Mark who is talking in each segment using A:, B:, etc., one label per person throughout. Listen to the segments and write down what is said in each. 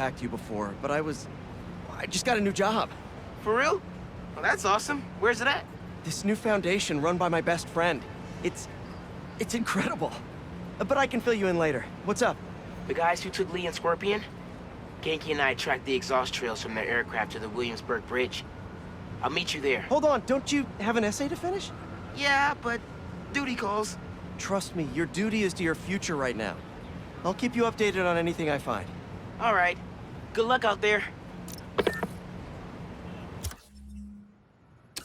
A: back to you before, but I just got a new job.
B: For real? Well, that's awesome. Where's it at?
A: This new foundation run by my best friend. It's incredible. But I can fill you in later. What's up?
B: The guys who took Lee and Scorpion? Genki and I tracked the exhaust trails from their aircraft to the Williamsburg Bridge. I'll meet you there.
A: Hold on, don't you have an essay to finish?
B: Yeah, but duty calls.
A: Trust me, your duty is to your future right now. I'll keep you updated on anything I find.
B: All right. Good luck out there.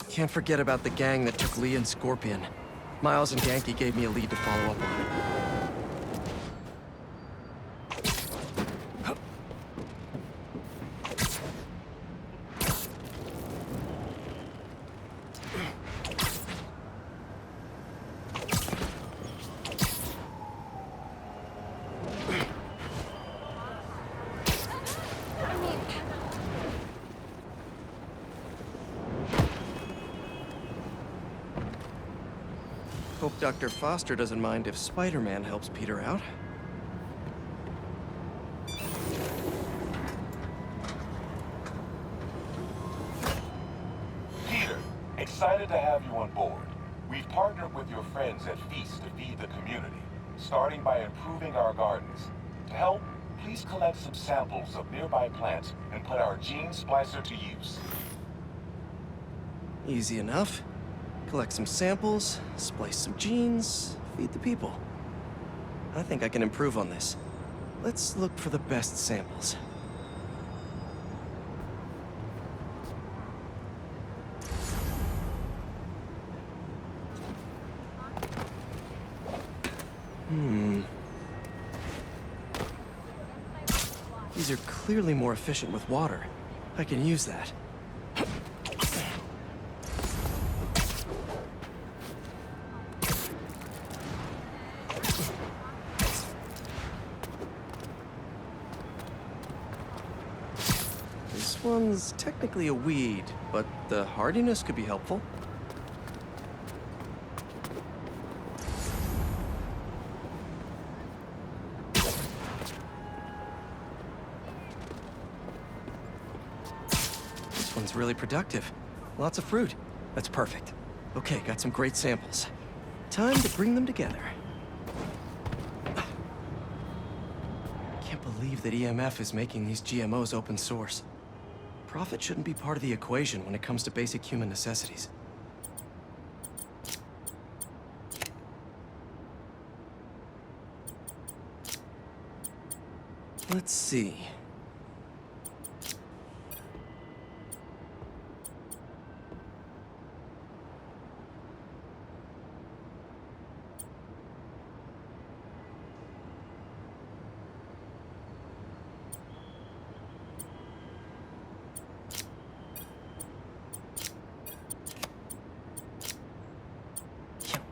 A: Can't forget about the gang that took Lee and Scorpion. Miles and Genki gave me a lead to follow up on. Hope Dr. Foster doesn't mind if Spider-Man helps Peter out.
C: Peter, excited to have you on board. We've partnered with your friends at Feast to feed the community, starting by improving our gardens. To help, please collect some samples of nearby plants and put our gene splicer to use.
A: Easy enough. Collect some samples, splice some genes, feed the people. I think I can improve on this. Let's look for the best samples. These are clearly more efficient with water. I can use that. This one's technically a weed, but the hardiness could be helpful. This one's really productive. Lots of fruit. That's perfect. Okay, got some great samples. Time to bring them together. Can't believe that EMF is making these GMOs open source. Profit shouldn't be part of the equation when it comes to basic human necessities. Let's see.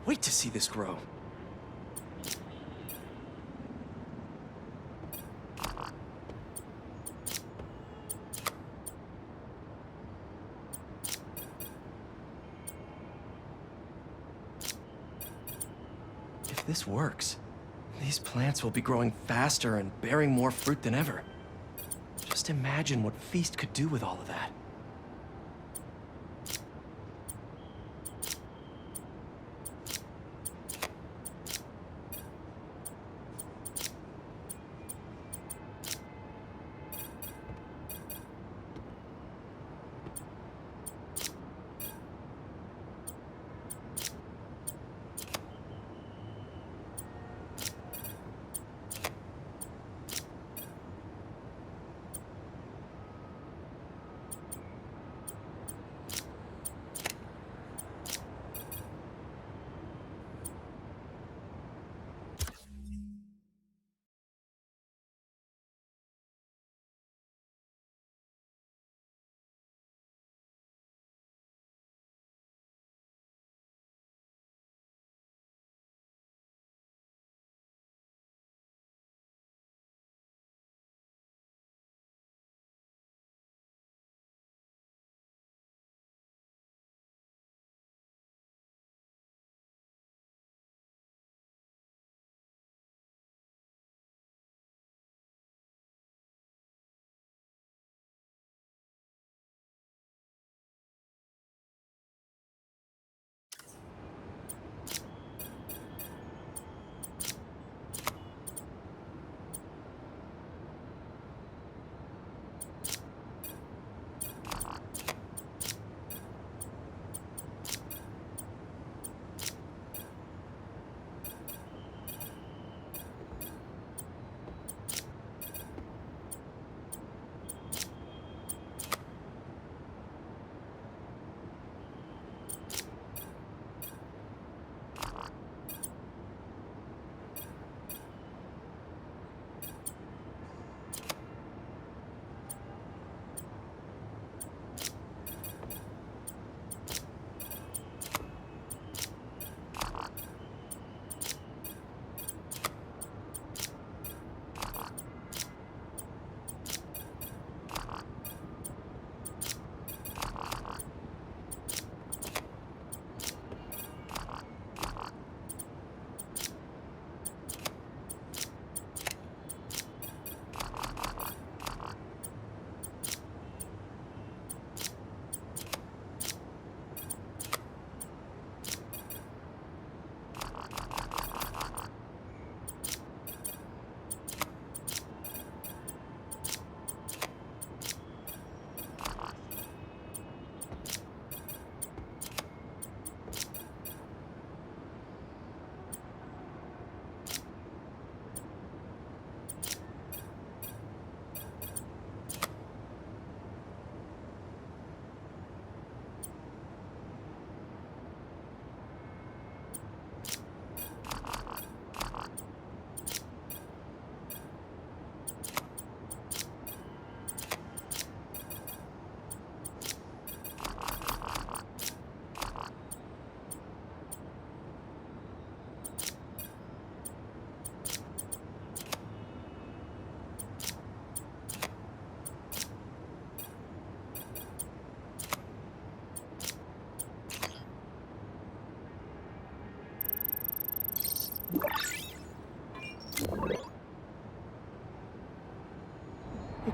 A: Wait to see this grow. If this works, these plants will be growing faster and bearing more fruit than ever. Just imagine what Feast could do with all of that.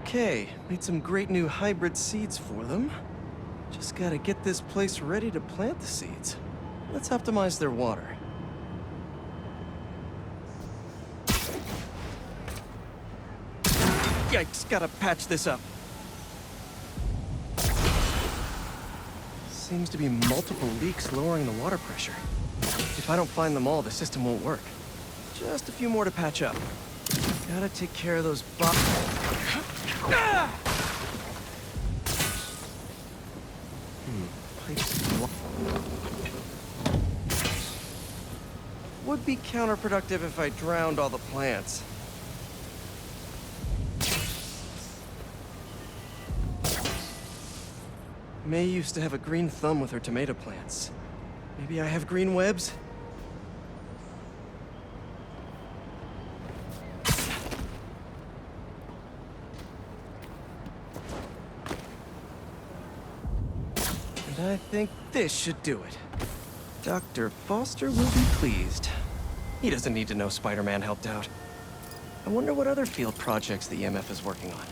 A: Okay, made some great new hybrid seeds for them. Just gotta get this place ready to plant the seeds. Let's optimize their water. Yikes, gotta patch this up. Seems to be multiple leaks lowering the water pressure. If I don't find them all, the system won't work. Just a few more to patch up. Gotta take care of those Would be counterproductive if I drowned all the plants. May used to have a green thumb with her tomato plants. Maybe I have green webs? And I think this should do it. Dr. Foster will be pleased. He doesn't need to know Spider-Man helped out. I wonder what other field projects the EMF is working on.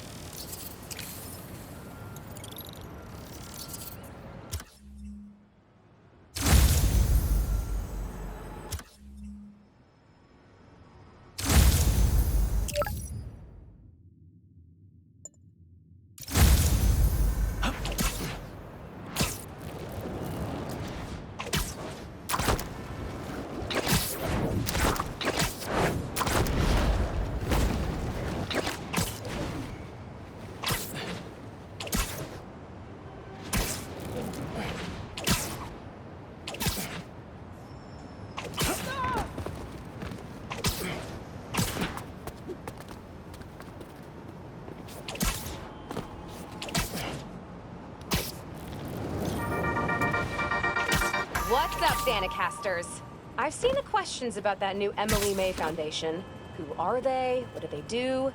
D: What's up, Danicasters? I've seen the questions about that new Emily May Foundation. Who are they? What do they do?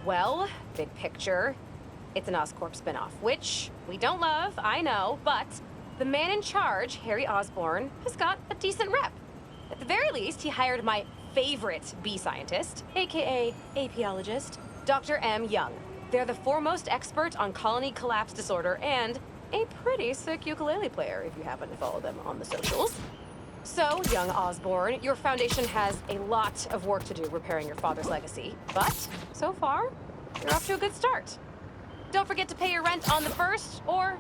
D: Well, big picture, it's an Oscorp spinoff, which we don't love, I know, but the man in charge, Harry Osborn, has got a decent rep. At the very least, he hired my favorite bee scientist, aka apiologist, Dr. M. Young. They're the foremost expert on colony collapse disorder and a pretty sick ukulele player, if you happen to follow them on the socials. So, young Osborn, your foundation has a lot of work to do repairing your father's legacy, but so far, you're off to a good start. Don't forget to pay your rent on the 1st, or,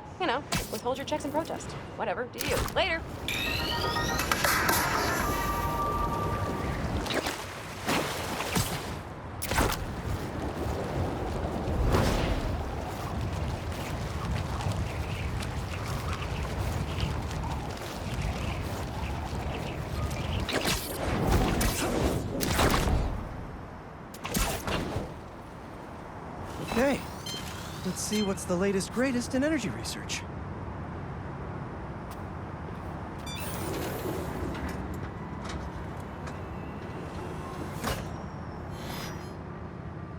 D: withhold your checks in protest. Whatever, do you. Later.
A: Okay, let's see what's the latest greatest in energy research.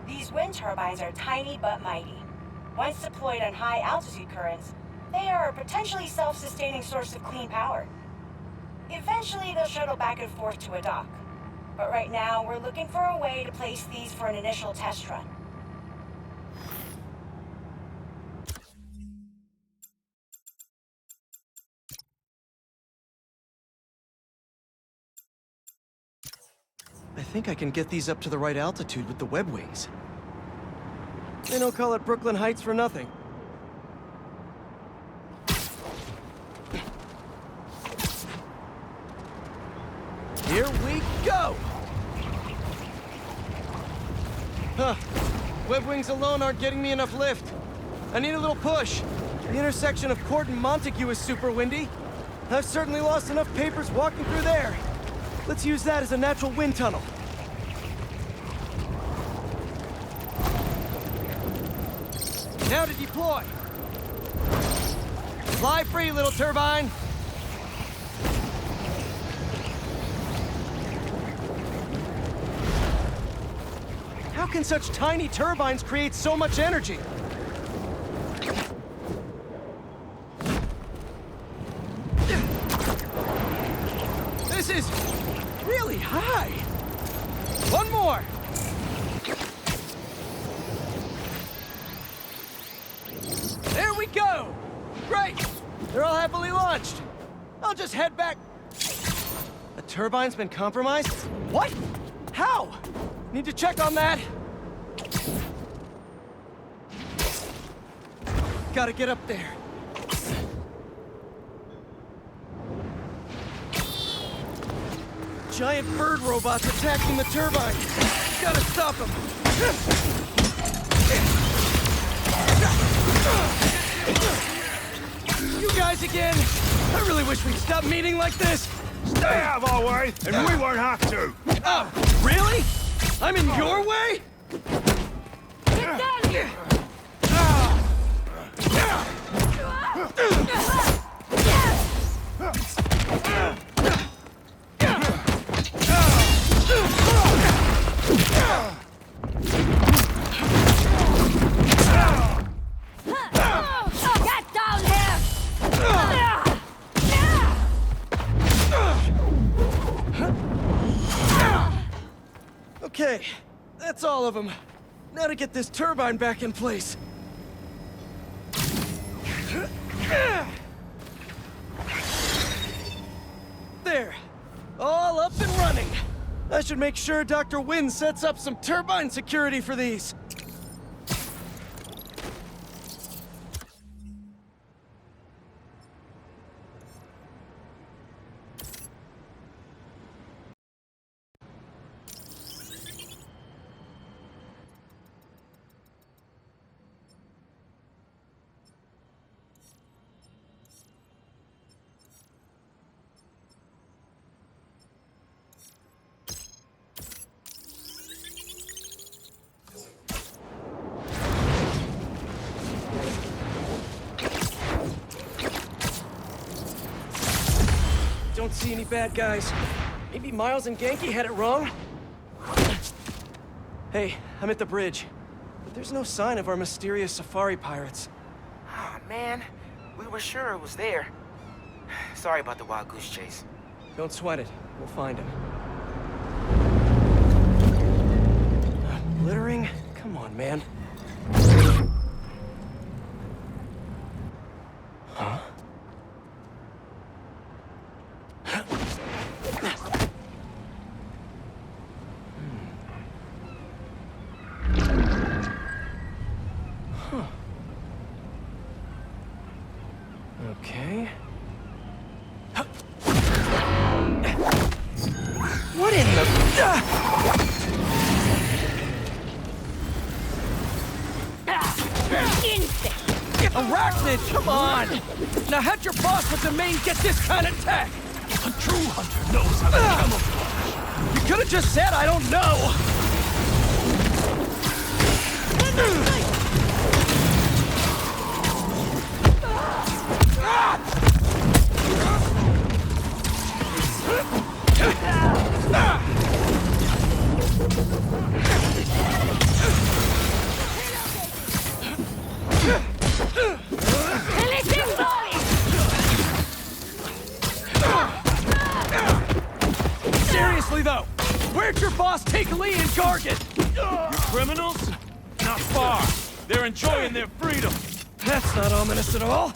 E: These wind turbines are tiny but mighty. Once deployed on high altitude currents, they are a potentially self-sustaining source of clean power. Eventually, they'll shuttle back and forth to a dock. But right now, we're looking for a way to place these for an initial test run.
A: I think I can get these up to the right altitude with the web wings. They don't call it Brooklyn Heights for nothing. Here we go! Huh. Web wings alone aren't getting me enough lift. I need a little push. The intersection of Court and Montague is super windy. I've certainly lost enough papers walking through there. Let's use that as a natural wind tunnel. Now to deploy. Fly free, little turbine. How can such tiny turbines create so much energy? This is really high. One more. we go! Great! They're all happily launched. I'll just head back. A turbine's been compromised? What? How? Need to check on that. Gotta get up there. Giant bird robots attacking the turbine. Gotta stop them. You guys again? I really wish we'd stop meeting like this.
F: Stay out of our way, and we won't have to.
A: Oh, really? I'm in your way?
D: Get down here! Get down here!
A: Okay, that's all of them. Now to get this turbine back in place. There. All up and running. I should make sure Dr. Wynn sets up some turbine security for these. Don't see any bad guys. Maybe Miles and Genki had it wrong? Hey, I'm at the bridge. But there's no sign of our mysterious safari pirates.
B: Oh, man. We were sure it was there. Sorry about the wild goose chase.
A: Don't sweat it. We'll find him. Littering? Come on, man. Huh? Okay. What in the... Arachnid, come on! Now how'd your boss with the main get this kind of tech?
F: A true hunter knows how to camouflage.
A: You could have just said I don't know! Seriously though, where'd your boss take Lee and Gargan?
F: You criminals? Not far. They're enjoying their freedom.
A: That's not ominous at all.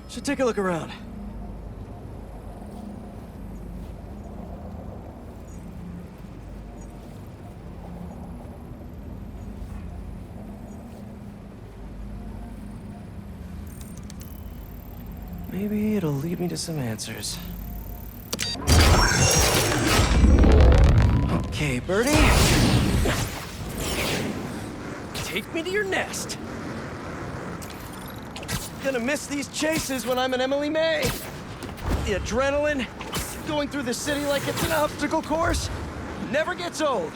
A: Should take a look around. Maybe it'll lead me to some answers. Okay, Birdie. Take me to your nest. Gonna miss these chases when I'm an Emily May. The adrenaline, going through the city like it's an obstacle course, never gets old.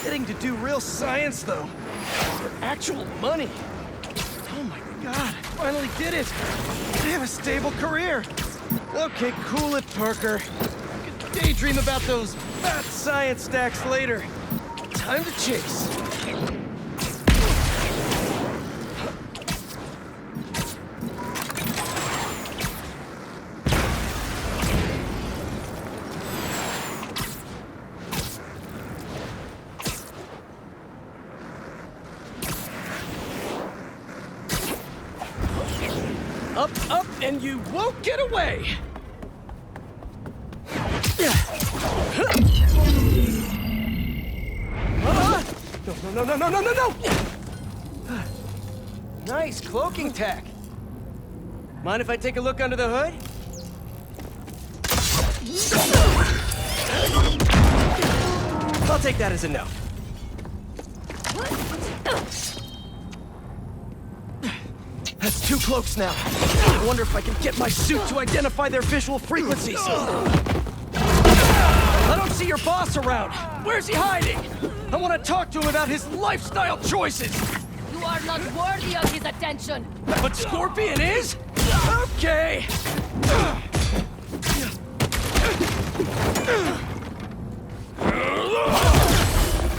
A: Getting to do real science, though, for actual money. Oh my God, I finally did it. I have a stable career. Okay, cool it, Parker. You can daydream about those fat science stacks later. Time to chase. Up, up, and you won't get away! No! Nice cloaking tech. Mind if I take a look under the hood? I'll take that as a no. That's 2 cloaks now. I wonder if I can get my suit to identify their visual frequencies. I don't see your boss around. Where's he hiding? I want to talk to him about his lifestyle choices.
G: You are not worthy of his attention.
A: But Scorpion is? Okay.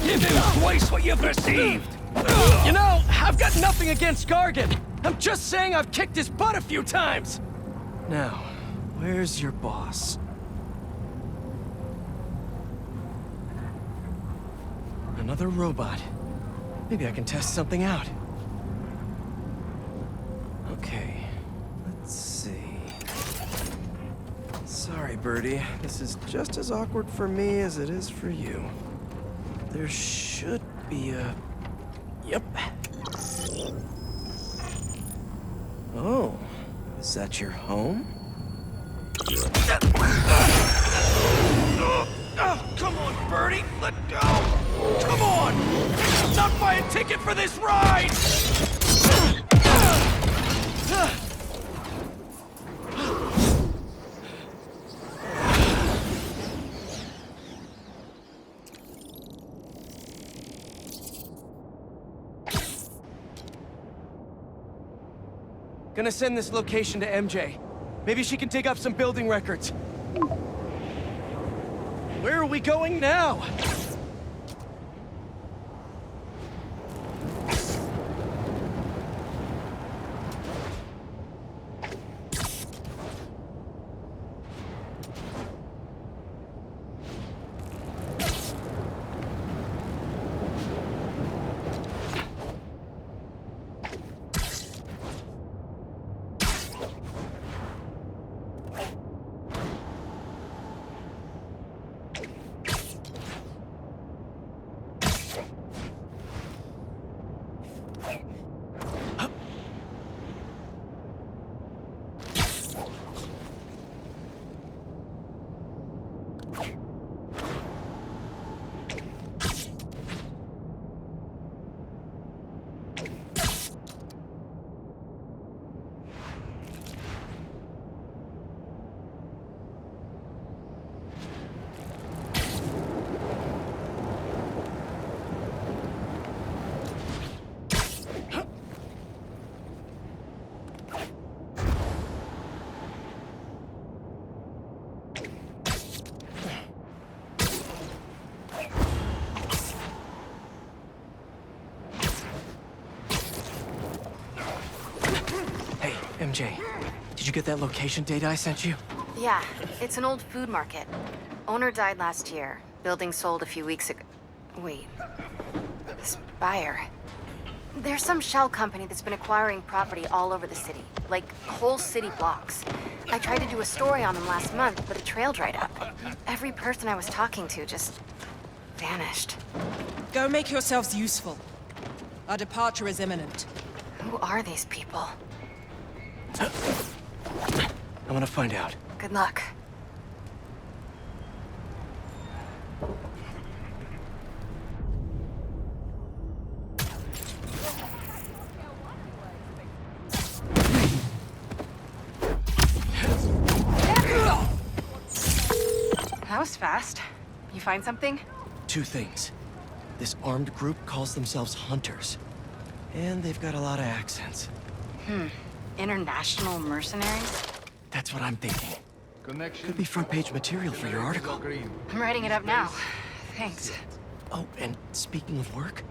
F: Give him twice what you perceived!
A: You know, I've got nothing against Gargan. I'm just saying I've kicked his butt a few times. Now, where's your boss? Another robot. Maybe I can test something out. Okay, let's see. Sorry, Birdie. This is just as awkward for me as it is for you. There should be a... Yep. Oh, is that your home?
F: Oh, come on, Birdie! Let go! Come on! Not buy a ticket for this ride!
A: Gonna send this location to MJ. Maybe she can dig up some building records. Where are we going now? MJ, did you get that location data I sent you?
H: Yeah, it's an old food market. Owner died last year. Building sold a few weeks ago. Wait. This buyer. There's some shell company that's been acquiring property all over the city. Like, whole city blocks. I tried to do a story on them last month, but the trail dried up. Every person I was talking to just... vanished.
I: Go make yourselves useful. Our departure is imminent.
H: Who are these people?
A: I'm gonna find out.
H: Good luck. That was fast. You find something?
A: 2 things. This armed group calls themselves Hunters. And they've got a lot of accents.
H: International mercenaries?
A: That's what I'm thinking.
F: Connection.
A: Could be front-page material for your article.
F: Green.
H: I'm writing it up now. Thanks.
A: Oh, and speaking of work,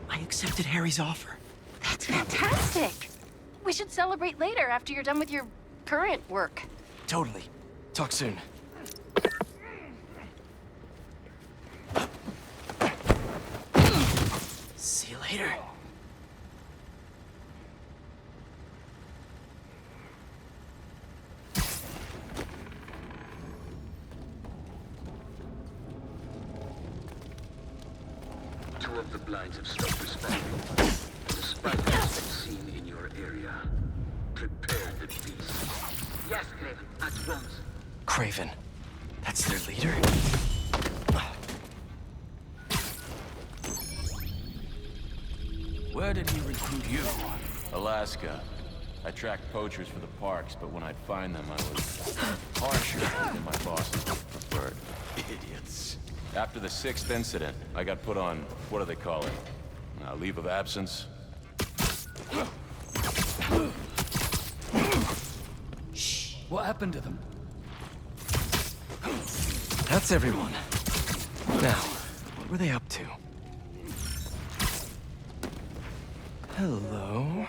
A: I accepted Harry's offer.
H: That's fantastic! We should celebrate later after you're done with your current work.
A: Totally. Talk soon. See you later.
J: Two of the blinds have stopped responding. The spider has been seen in your area. Prepare the beast. Yes, Craven, at once.
A: Craven. That's their leader?
F: Where did he recruit you?
K: Alaska. I tracked poachers for the parks, but when I'd find them, I was harsher than my bosses preferred. Idiots. After the 6th incident, I got put on, what do they call it? Leave of absence?
F: Shh. What happened to them?
A: That's everyone. Now, what were they up to? Hello?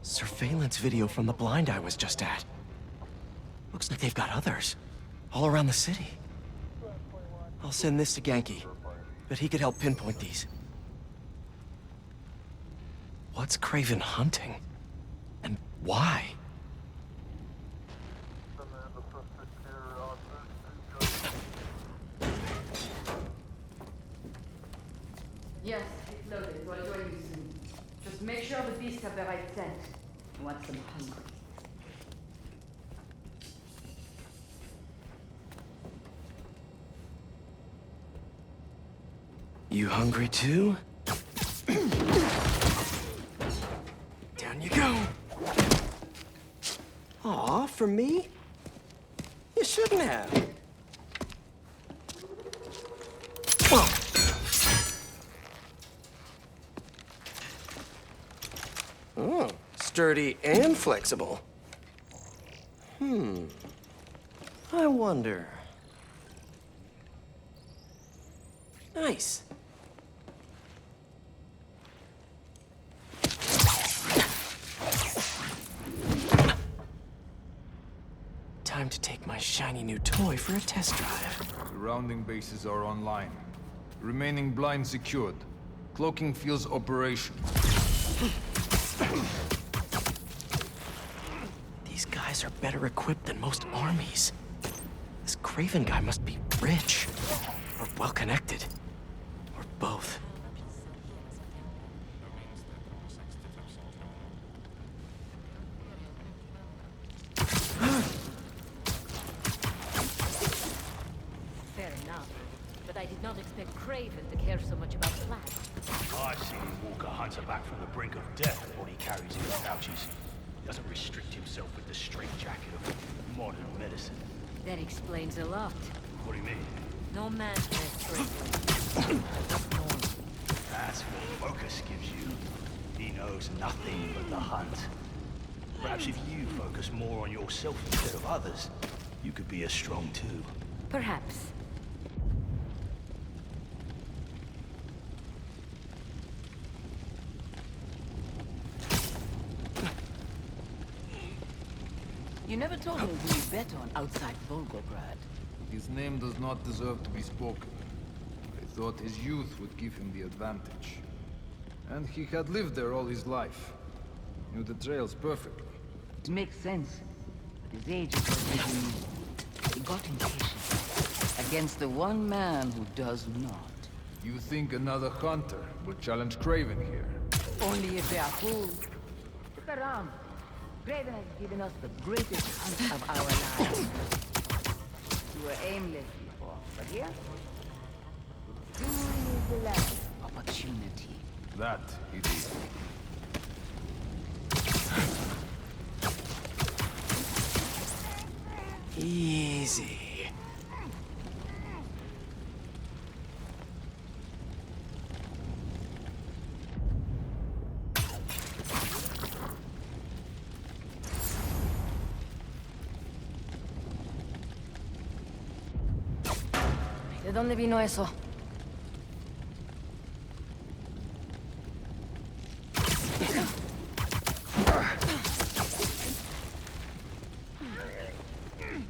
A: Surveillance video from the blind I was just at. Looks like they've got others. All around the city. I'll send this to Genki. But he could help pinpoint these. What's Craven hunting? And why?
G: Yes, it's loaded. We'll join you soon. Just make sure the beasts have the right scent. I want them hungry.
A: You hungry too? Down you go. Aw, for me? You shouldn't have. Oh, sturdy and flexible. I wonder. Nice. Time to take my shiny new toy for a test drive.
F: Surrounding bases are online. Remaining blind secured. Cloaking field's operation.
A: These guys are better equipped than most armies. This Craven guy must be rich, or well-connected, or both.
G: Fair enough. But I did not expect Craven to care so much about plants.
L: I've seen Walker hunter back from the brink of death with what he carries in his pouches. He doesn't restrict himself with the straitjacket of modern medicine.
G: That explains a lot.
L: What do you mean?
G: No man has Craven. Just normal.
L: That's what Focus gives you. He knows nothing but the hunt. Perhaps if you focus more on yourself instead of others, you could be as strong too.
G: Perhaps. You never told me who you bet on outside Volgograd.
F: His name does not deserve to be spoken. I thought his youth would give him the advantage. And he had lived there all his life. Knew the trails perfectly.
M: It makes sense. At his age, it was maybe... He got impatient. Against the one man who does not.
F: You think another hunter will challenge Craven here?
M: Only if they are fools. Look around. Craven has given us the greatest hunt of our lives. We were aimless before, but here... Soon is the last opportunity.
F: That he did.
A: Easy.
M: ¿De dónde vino eso?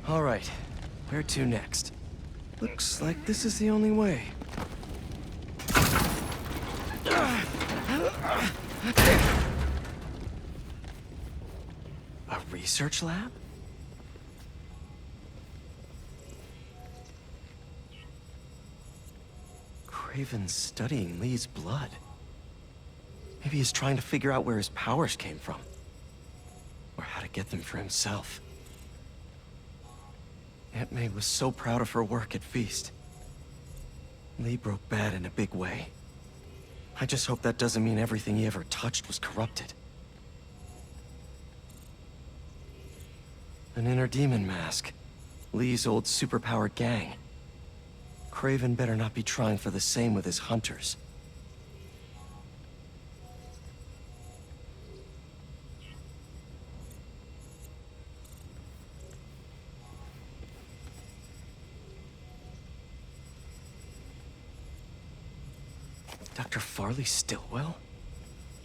A: All right, where to next? Looks like this is the only way. A research lab? Craven's studying Lee's blood. Maybe he's trying to figure out where his powers came from. Or how to get them for himself. Aunt May was so proud of her work at Feast. Lee broke bad in a big way. I just hope that doesn't mean everything he ever touched was corrupted. An inner demon mask. Lee's old superpowered gang. Craven better not be trying for the same with his hunters. Dr. Farley Stillwell?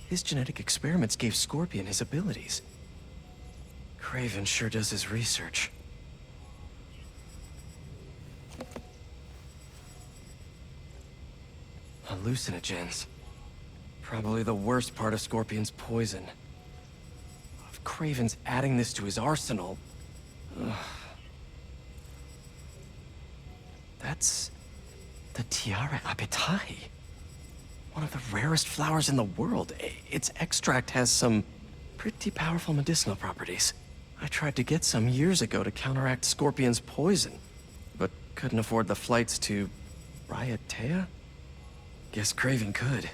A: His genetic experiments gave Scorpion his abilities. Craven sure does his research. Hallucinogens. Probably the worst part of Scorpion's poison. If Craven's adding this to his arsenal... Ugh. That's... the Tiara Apitai. One of the rarest flowers in the world. Its extract has some pretty powerful medicinal properties. I tried to get some years ago to counteract Scorpion's poison, but couldn't afford the flights to Raiatea? Guess Craven could.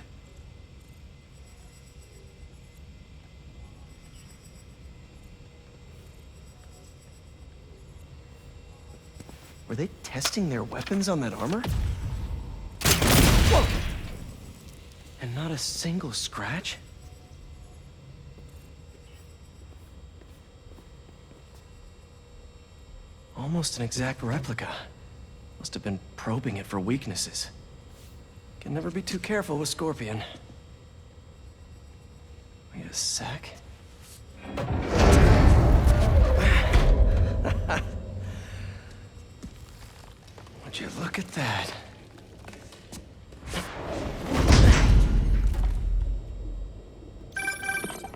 A: Were they testing their weapons on that armor? Whoa! And not a single scratch? Almost an exact replica. Must have been probing it for weaknesses. Can never be too careful with Scorpion. Wait a sec. Would you look at that?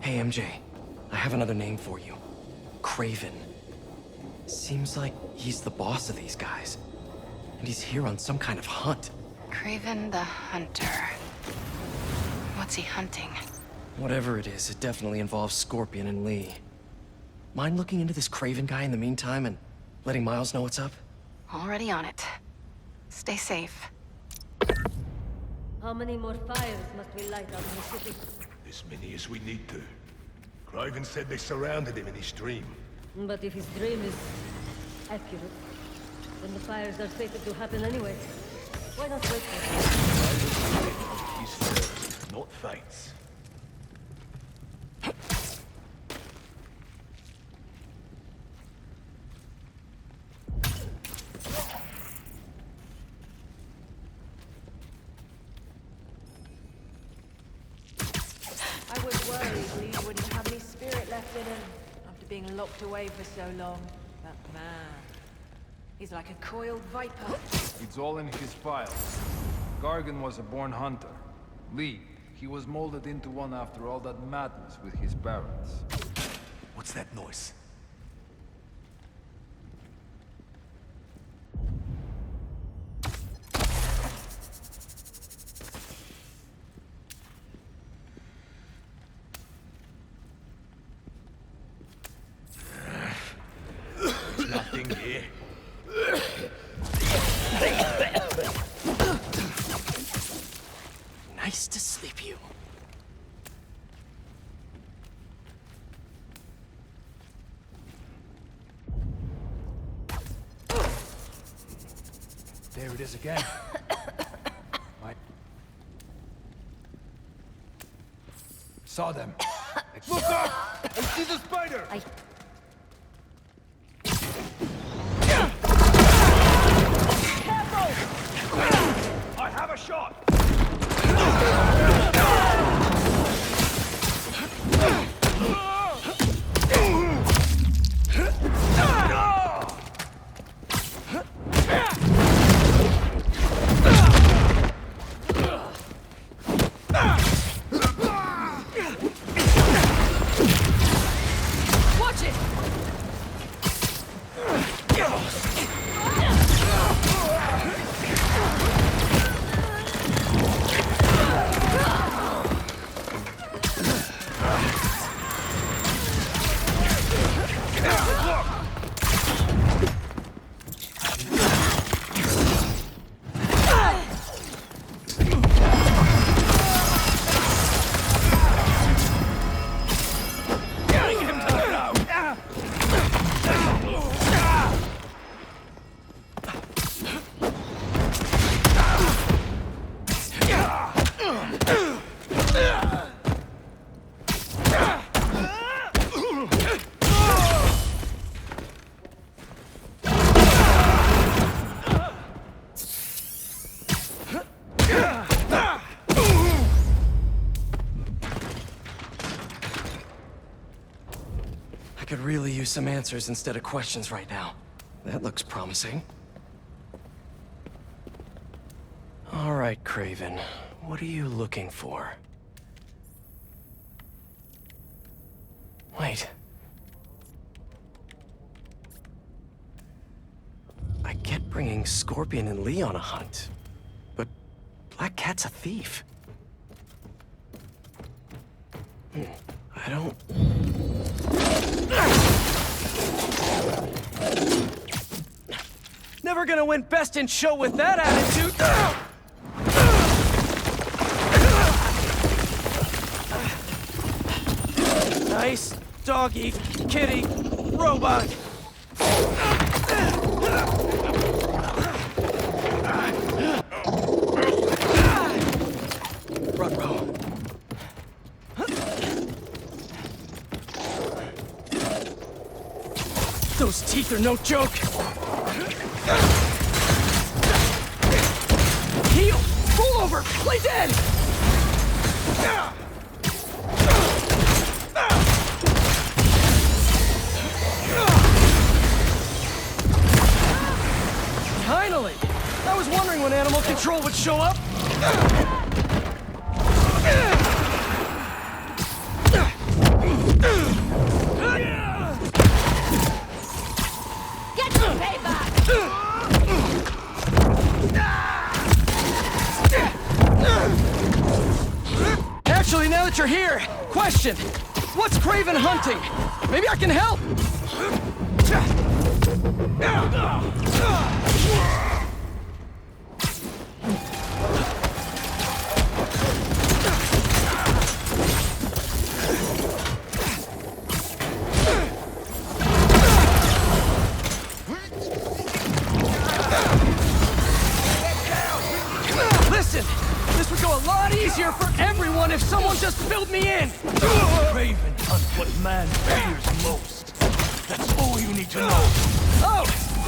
A: Hey, MJ. I have another name for you. Craven. Seems like he's the boss of these guys. And he's here on some kind of hunt.
H: Craven the Hunter. What's he hunting?
A: Whatever it is, it definitely involves Scorpion and Lee. Mind looking into this Craven guy in the meantime and letting Miles know what's up?
H: Already on it. Stay safe.
N: How many more fires must we light out in the city?
O: As many as we need to. Craven said they surrounded him in his dream.
N: But if his dream is accurate, then the fires are fated to happen anyway. Why not wait for it?
O: He's first, not fates.
I: I was worried Lee wouldn't have any spirit left in him after being locked away for so long. But man, he's like a coiled viper.
F: It's all in his files. Gargan was a born hunter. Lee, he was molded into one after all that madness with his parents.
O: What's that noise? There's nothing here.
A: Nice to sleep you.
O: There it is again. Saw them. Look up! I see the spider!
I: Careful!
L: shot!
I: Watch it!
A: I could really use some answers instead of questions right now. That looks promising. All right, Craven. What are you looking for? Wait. I get bringing Scorpion and Lee on a hunt, but Black Cat's a thief. I don't... Never gonna win Best in Show with that attitude! Nice doggy, kitty, robot! Ruh-roh. Those teeth are no joke! Heal! Roll over! Play dead! Finally! I was wondering when Animal Control would show up!
I: Get your payback!
A: Actually, now that you're here, question! What's Craven hunting? Maybe I can help! Listen! This would go a lot easier for everyone if someone just filled me in!
L: Craven hunts what man fears most. That's all you need to know.
A: Oh!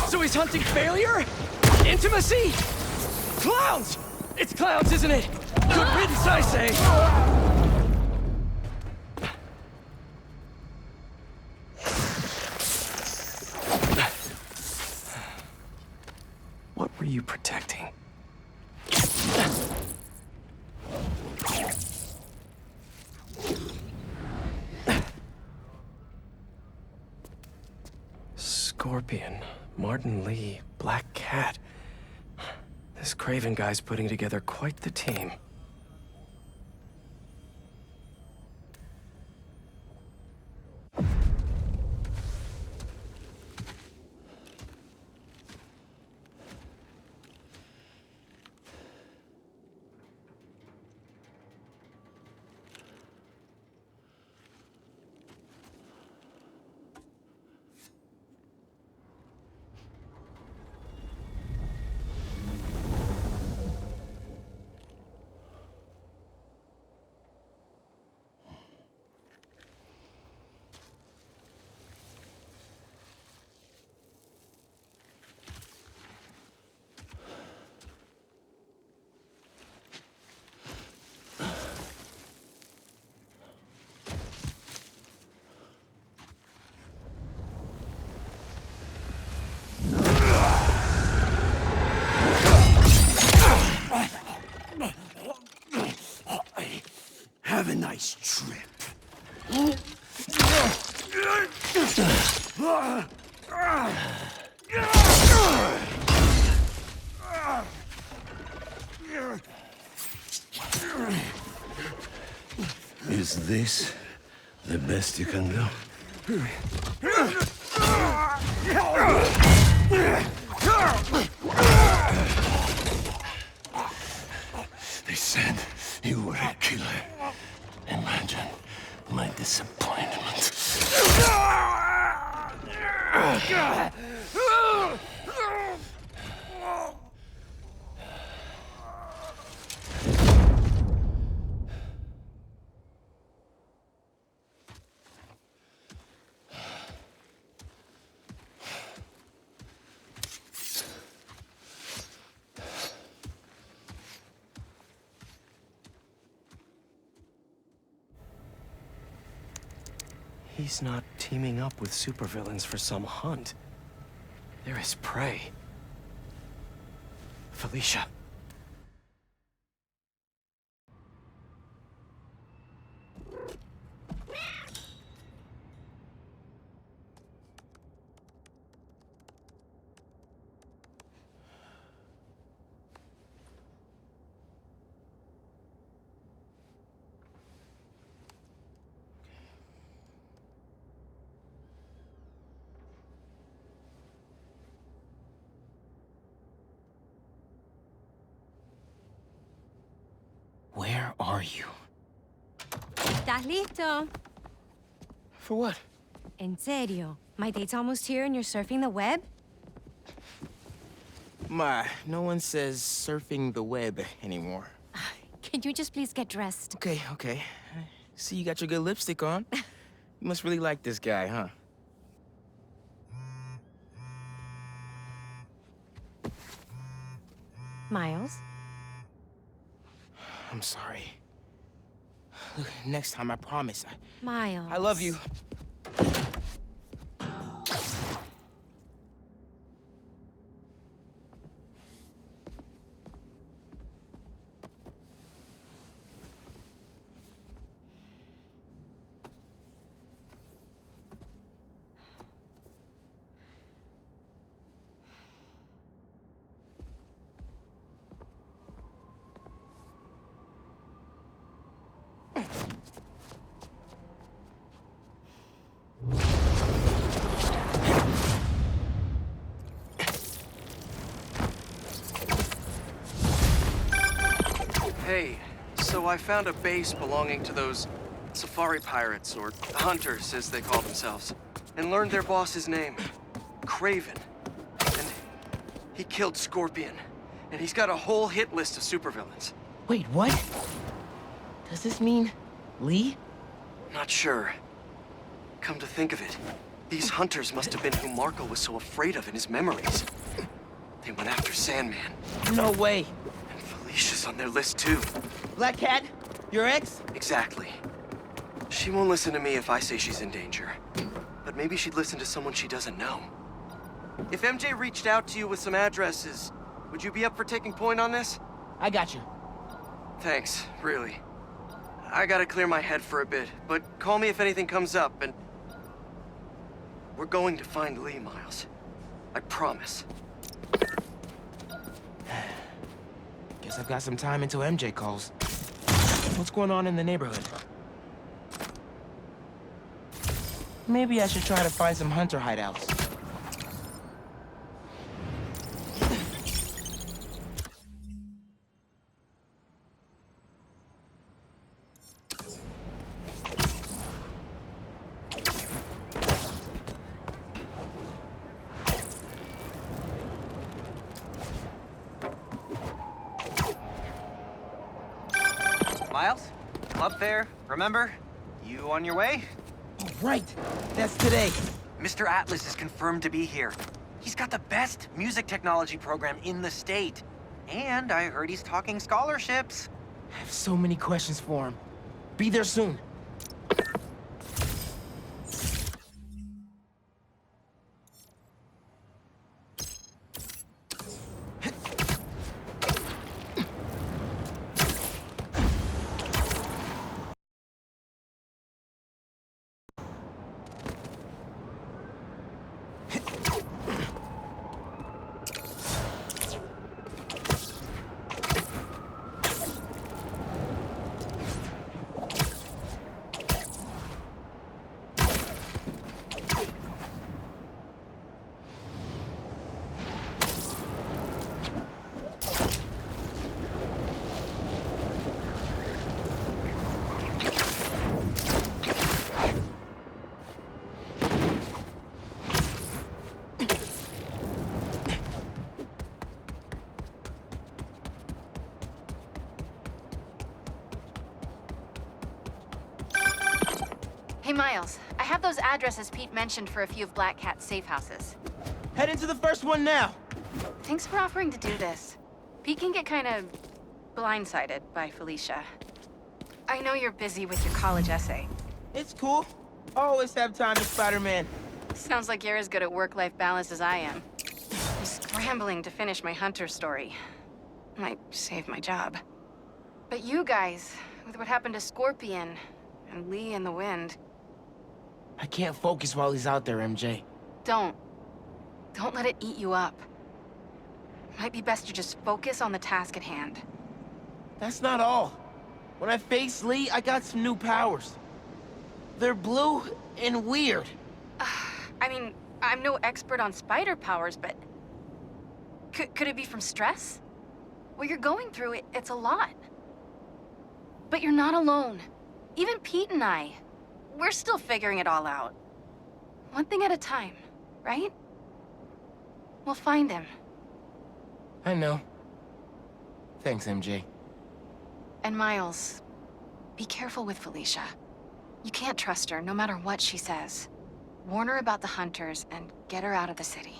A: So he's hunting failure? Intimacy? Clowns! It's clowns, isn't it? Good riddance, I say! What were you protecting? Scorpion, Martin Lee, Black Cat. This Craven guy's putting together quite the team.
P: Is this the best you can do? They said you were a killer. Imagine my disappointment.
A: He's not teaming up with supervillains for some hunt. They're his prey. Felicia. Where are you?
Q: ¿Estás listo?
A: For what?
Q: En serio. My date's almost here and you're surfing the web?
B: Ma, no one says surfing the web anymore.
Q: Can you just please get dressed?
B: Okay, okay. See, you got your good lipstick on. You must really like this guy, huh?
Q: Miles?
B: I'm sorry. Look, next time, I promise.
Q: Miles.
B: I love you.
A: Hey, so I found a base belonging to those safari pirates, or hunters as they call themselves, and learned their boss's name, Kraven. And he killed Scorpion, and he's got a whole hit list of supervillains.
B: Wait, what? Does this mean Lee?
A: Not sure. Come to think of it, these hunters must have been who Marco was so afraid of in his memories. They went after Sandman.
B: No way.
A: And Felicia's on their list too.
B: Black Cat? Your ex?
A: Exactly. She won't listen to me if I say she's in danger. But maybe she'd listen to someone she doesn't know. If MJ reached out to you with some addresses, would you be up for taking point on this?
B: I got you.
A: Thanks, really. I gotta clear my head for a bit, but call me if anything comes up, and... We're going to find Lee, Miles. I promise.
B: Guess I've got some time until MJ calls. What's going on in the neighborhood? Maybe I should try to find some hunter hideouts.
R: Miles? Club fair, remember? You on your way?
B: Oh, right! That's today.
R: Mr. Atlas is confirmed to be here. He's got the best music technology program in the state. And I heard he's talking scholarships.
B: I have so many questions for him. Be there soon.
H: Miles, I have those addresses Pete mentioned for a few of Black Cat's safe houses.
B: Head into the first one now.
H: Thanks for offering to do this. Pete can get kind of blindsided by Felicia. I know you're busy with your college essay.
B: It's cool. Always have time for Spider-Man.
H: Sounds like you're as good at work-life balance as I am. I'm scrambling to finish my Hunter story. Might save my job. But you guys, with what happened to Scorpion and Lee in the Wind...
B: I can't focus while he's out there, MJ.
H: Don't let it eat you up. Might be best to just focus on the task at hand.
B: That's not all. When I faced Lee, I got some new powers. They're blue and weird.
H: I mean, I'm no expert on spider powers, but... Could it be from stress? What you're going through, it's a lot. But you're not alone. Even Pete and I, we're still figuring it all out. One thing at a time, right? We'll find him.
B: I know. Thanks, MJ.
H: And Miles, be careful with Felicia. You can't trust her, no matter what she says. Warn her about the Hunters and get her out of the city.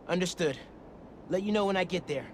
B: Understood. Let you know when I get there.